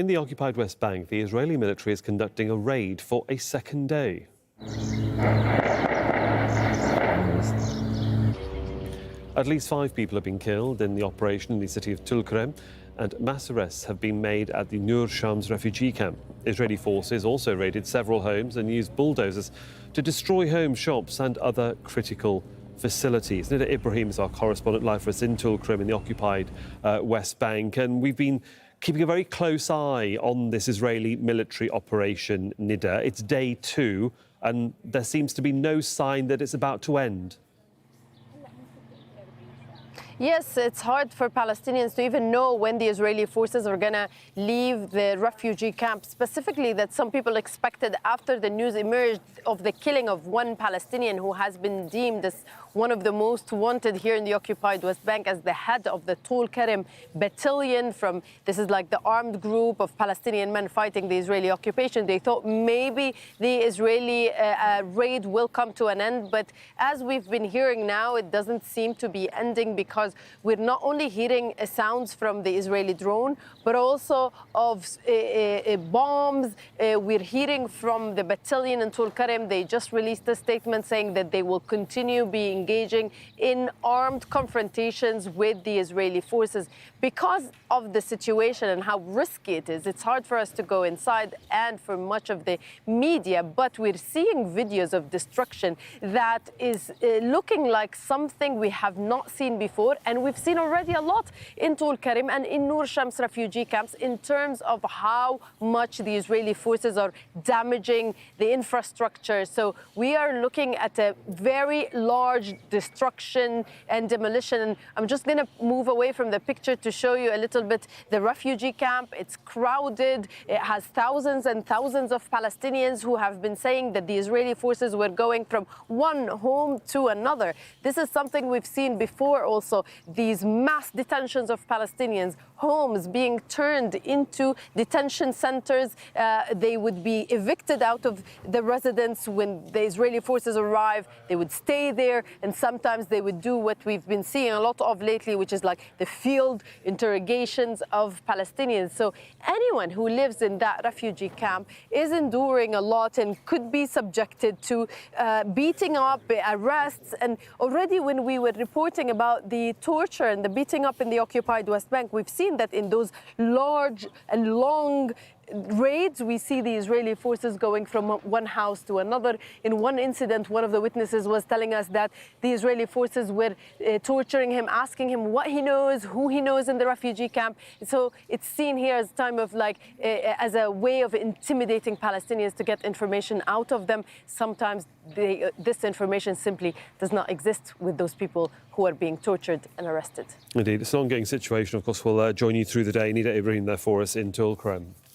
In the occupied West Bank, the Israeli military is conducting a raid for a second day. At least 5 people have been killed in the operation in the city of Tulkarem, and mass arrests have been made at the Nur Shams refugee camp. Israeli forces also raided several homes and used bulldozers to destroy homes, shops and other critical facilities. Nida Ibrahim is our correspondent live for us in Tulkarem in the occupied West Bank, and we've been keeping a very close eye on this Israeli military operation, Nida. It's day 2, and there seems to be no sign that it's about to end. Yes, it's hard for Palestinians to even know when the Israeli forces are going to leave the refugee camp, specifically that some people expected after the news emerged of the killing of one Palestinian who has been deemed as one of the most wanted here in the occupied West Bank as the head of the Tulkarem Battalion. This is like the armed group of Palestinian men fighting the Israeli occupation. They thought maybe the Israeli raid will come to an end, but as we've been hearing now, it doesn't seem to be ending, because we're not only hearing sounds from the Israeli drone, but also of bombs. We're hearing from the battalion in Tulkarem. They just released a statement saying that they will continue being engaging in armed confrontations with the Israeli forces. Because of the situation and how risky it is, it's hard for us to go inside and for much of the media, but we're seeing videos of destruction that is looking like something we have not seen before. And we've seen already a lot in Tulkarem and in Nur Shams refugee camps in terms of how much the Israeli forces are damaging the infrastructure. So we are looking at a very large destruction and demolition. And I'm just going to move away from the picture to show you a little bit the refugee camp. It's crowded. It has thousands and thousands of Palestinians who have been saying that the Israeli forces were going from one home to another. This is something we've seen before also. These mass detentions of Palestinians, homes being turned into detention centers. They would be evicted out of the residence when the Israeli forces arrive. They would stay there, and sometimes they would do what we've been seeing a lot of lately, which is like the field interrogations of Palestinians. So anyone who lives in that refugee camp is enduring a lot and could be subjected to beating up, arrests. And already when we were reporting about the torture and the beating up in the occupied West Bank, we've seen that in those large and long raids, we see the Israeli forces going from one house to another. In one incident, one of the witnesses was telling us that the Israeli forces were torturing him, asking him what he knows, who he knows in the refugee camp. So it's seen here as a time of as a way of intimidating Palestinians to get information out of them. Sometimes this information simply does not exist with those people who are being tortured and arrested. Indeed, it's an ongoing situation. Of course, we'll join you through the day. Nida Ibrahim there for us in Tulkarem.